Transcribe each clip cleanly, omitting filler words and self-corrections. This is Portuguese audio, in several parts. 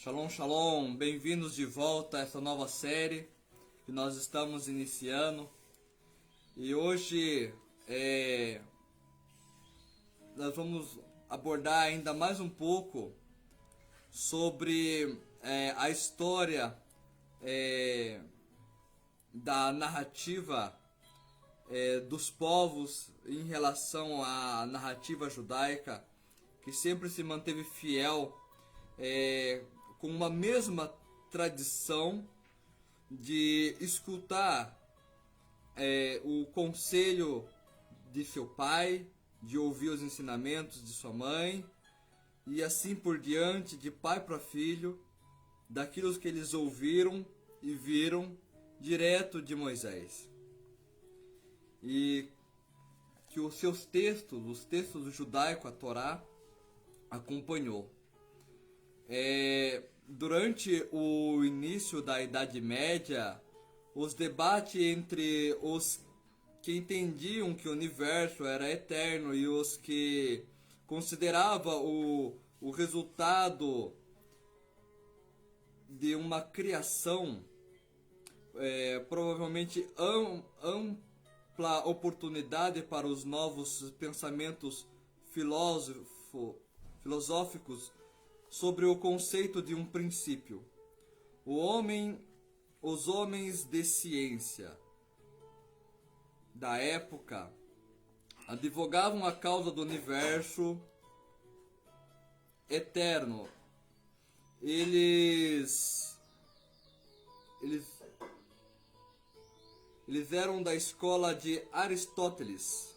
Shalom, shalom, bem-vindos de volta a essa nova série que nós estamos iniciando. E hoje nós vamos abordar ainda mais um pouco sobre a história da narrativa dos povos em relação à narrativa judaica, que sempre se manteve fiel com uma mesma tradição de escutar o conselho de seu pai, de ouvir os ensinamentos de sua mãe, e assim por diante, de pai para filho, daquilo que eles ouviram e viram direto de Moisés. E que os seus textos, os textos do judaico, a Torá, acompanhou. Durante o início da Idade Média, os debates entre os que entendiam que o universo era eterno e os que consideravam o resultado de uma criação, provavelmente ampla oportunidade para os novos pensamentos filosóficos sobre o conceito de um princípio. Os homens de ciência da época advogavam a causa do universo eterno. Eles eram da escola de Aristóteles,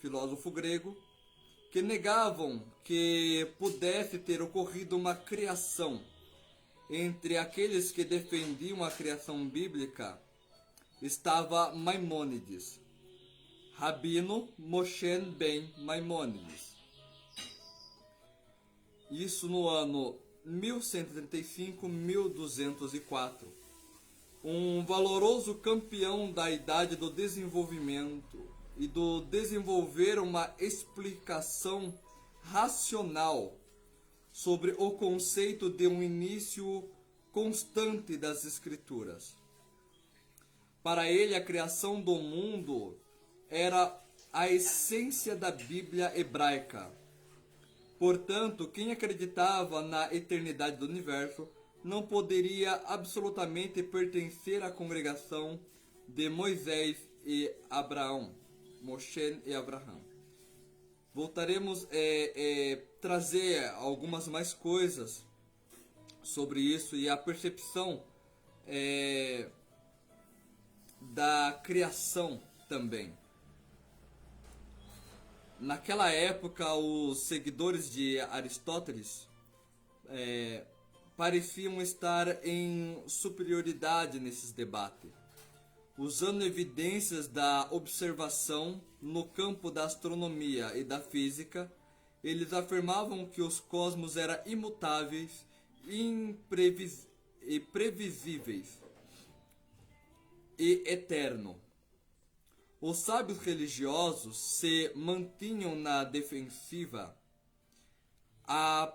filósofo grego, que negavam que pudesse ter ocorrido uma criação. Entre aqueles que defendiam a criação bíblica estava Maimônides, Rabino Moshe ben Maimônides. Isso no ano 1135-1204. Um valoroso campeão da idade do desenvolvimento e do desenvolver uma explicação racional sobre o conceito de um início constante das Escrituras. Para ele, a criação do mundo era a essência da Bíblia hebraica. Portanto, quem acreditava na eternidade do universo não poderia absolutamente pertencer à congregação de Moisés e Abraão. Moshe e Abraão. Voltaremos a trazer algumas mais coisas sobre isso e a percepção da criação também. Naquela época, os seguidores de Aristóteles pareciam estar em superioridade nesses debates. Usando evidências da observação no campo da astronomia e da física, eles afirmavam que os cosmos eram imutáveis, imprevisíveis e eternos. Os sábios religiosos se mantinham na defensiva a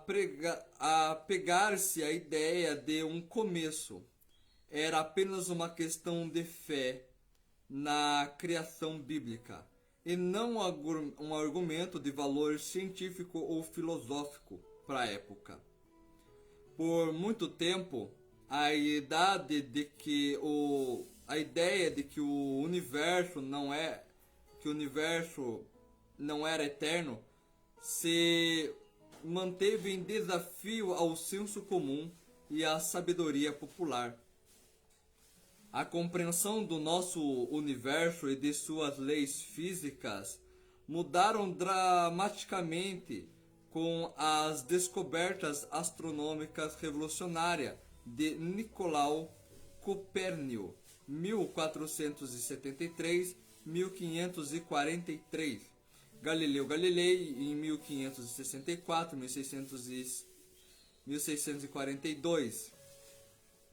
pegar-se à ideia de um começo. Era apenas uma questão de fé na criação bíblica, e não um argumento de valor científico ou filosófico para a época. Por muito tempo, a ideia de que o universo não era eterno se manteve em desafio ao senso comum e à sabedoria popular. A compreensão do nosso universo e de suas leis físicas mudaram dramaticamente com as descobertas astronômicas revolucionárias de Nicolau Copérnico, 1473-1543, Galileu Galilei, em 1564-1642,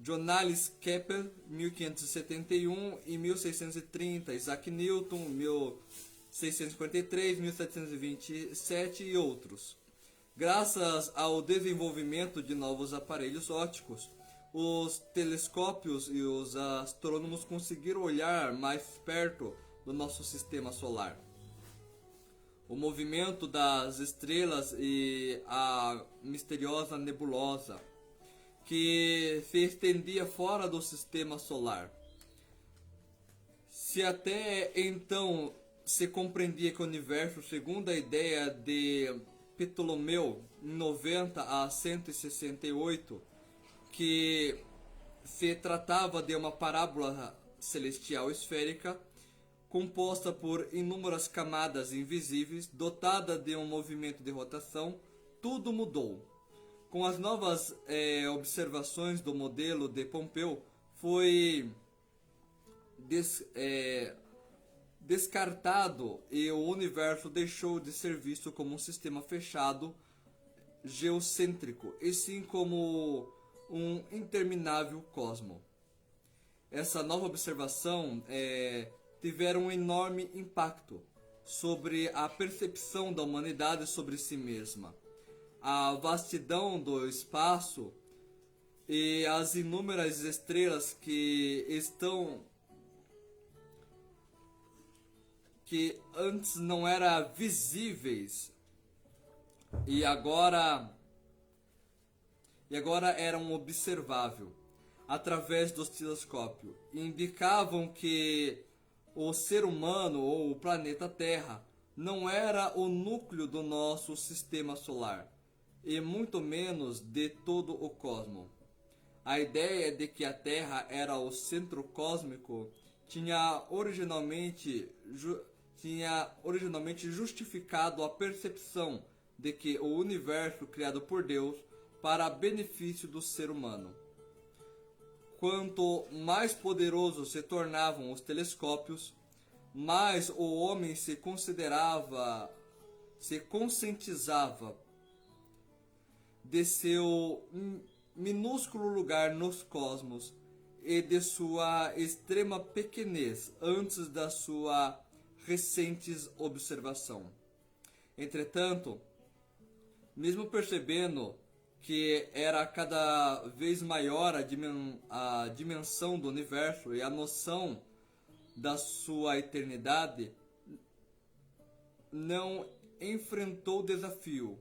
Johannes Kepler, 1571 e 1630, Isaac Newton, 1643-1727 e outros. Graças ao desenvolvimento de novos aparelhos ópticos, os telescópios e os astrônomos conseguiram olhar mais perto do nosso sistema solar. O movimento das estrelas e a misteriosa nebulosa que se estendia fora do sistema solar. Se até então se compreendia que o universo, segundo a ideia de Ptolomeu, em 90 a 168, que se tratava de uma parábola celestial esférica, composta por inúmeras camadas invisíveis, dotada de um movimento de rotação, tudo mudou. Com as novas observações do modelo de Pompeu, foi descartado e o universo deixou de ser visto como um sistema fechado, geocêntrico, e sim como um interminável cosmo. Essa nova observação tiveram um enorme impacto sobre a percepção da humanidade sobre si mesma. A vastidão do espaço e as inúmeras estrelas que antes não eram visíveis e agora eram observáveis através dos telescópios, indicavam que o ser humano ou o planeta Terra não era o núcleo do nosso sistema solar, e muito menos de todo o cosmos. A ideia de que a Terra era o centro cósmico tinha originalmente justificado a percepção de que o universo criado por Deus para benefício do ser humano. Quanto mais poderosos se tornavam os telescópios, mais o homem se conscientizava de seu minúsculo lugar nos cosmos e de sua extrema pequenez antes da sua recente observação. Entretanto, mesmo percebendo que era cada vez maior a dimensão do universo e a noção da sua eternidade, não enfrentou o desafio.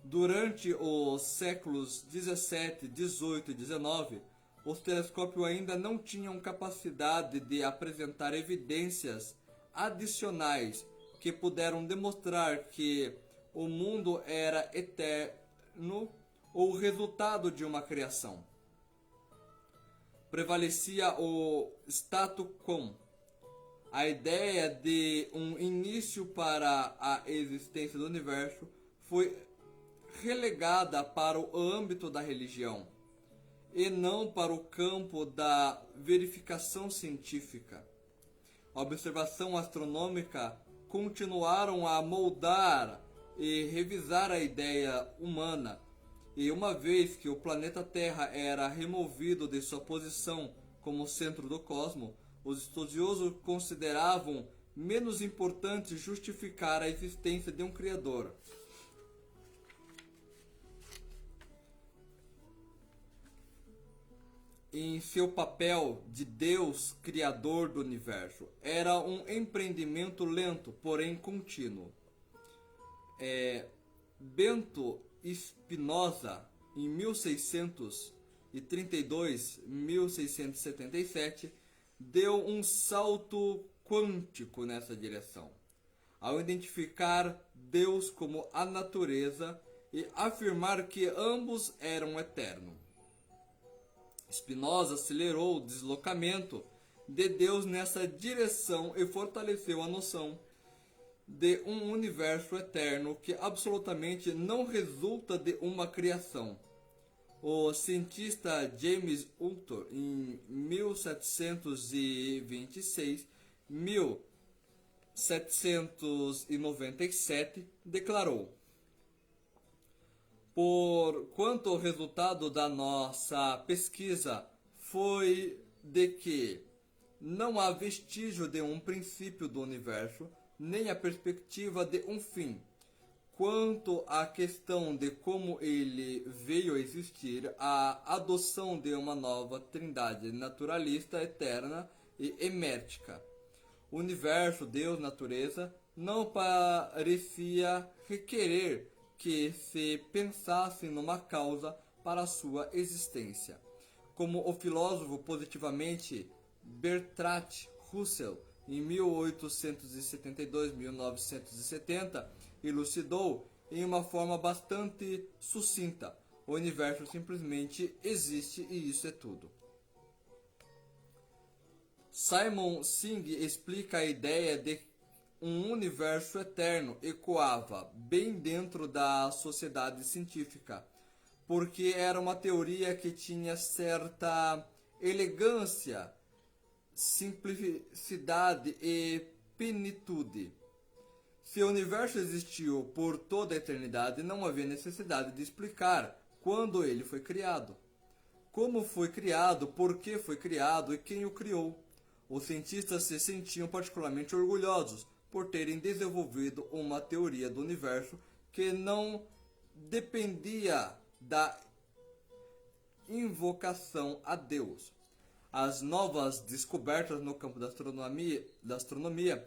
Durante os séculos 17, 18 e 19, os telescópios ainda não tinham capacidade de apresentar evidências adicionais que puderam demonstrar que o mundo era eterno ou resultado de uma criação. Prevalecia o status quo, a ideia de um início para a existência do universo foi relegada para o âmbito da religião e não para o campo da verificação científica. A observação astronômica continuaram a moldar e revisar a ideia humana, e uma vez que o planeta Terra era removido de sua posição como centro do cosmos, os estudiosos consideravam menos importante justificar a existência de um Criador. Em seu papel de Deus Criador do Universo, era um empreendimento lento, porém contínuo. Bento Spinoza, em 1632-1677, deu um salto quântico nessa direção, ao identificar Deus como a natureza e afirmar que ambos eram eternos. Spinoza acelerou o deslocamento de Deus nessa direção e fortaleceu a noção de um universo eterno que absolutamente não resulta de uma criação. O cientista James Hunter, em 1727, declarou: porquanto o resultado da nossa pesquisa foi de que não há vestígio de um princípio do universo, nem a perspectiva de um fim. Quanto à questão de como ele veio a existir, a adoção de uma nova trindade naturalista, eterna e emértica. O universo, Deus, natureza, não parecia requerer que se pensasse numa causa para sua existência. Como o filósofo positivamente Bertrand Russell, em 1872-1970, elucidou em uma forma bastante sucinta: o universo simplesmente existe e isso é tudo. Simon Singh explica a ideia de um universo eterno ecoava bem dentro da sociedade científica, porque era uma teoria que tinha certa elegância, simplicidade e plenitude. Se o universo existiu por toda a eternidade, não havia necessidade de explicar quando ele foi criado, como foi criado, por que foi criado e quem o criou. Os cientistas se sentiam particularmente orgulhosos por terem desenvolvido uma teoria do universo que não dependia da invocação a Deus. As novas descobertas no campo da astronomia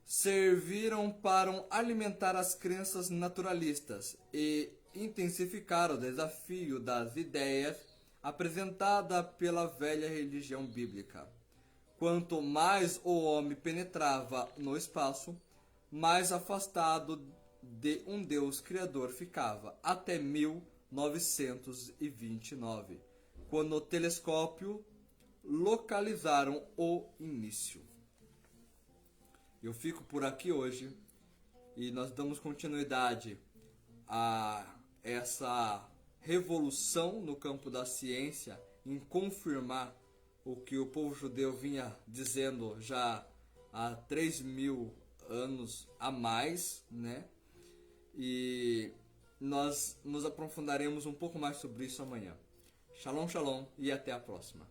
serviram para alimentar as crenças naturalistas e intensificar o desafio das ideias apresentada pela velha religião bíblica. Quanto mais o homem penetrava no espaço, mais afastado de um Deus criador ficava, até 1929, quando o telescópio localizaram o início. Eu fico por aqui hoje e nós damos continuidade a essa revolução no campo da ciência em confirmar o que o povo judeu vinha dizendo já há 3.000 anos a mais, né? E nós nos aprofundaremos um pouco mais sobre isso amanhã. Shalom, shalom e até a próxima.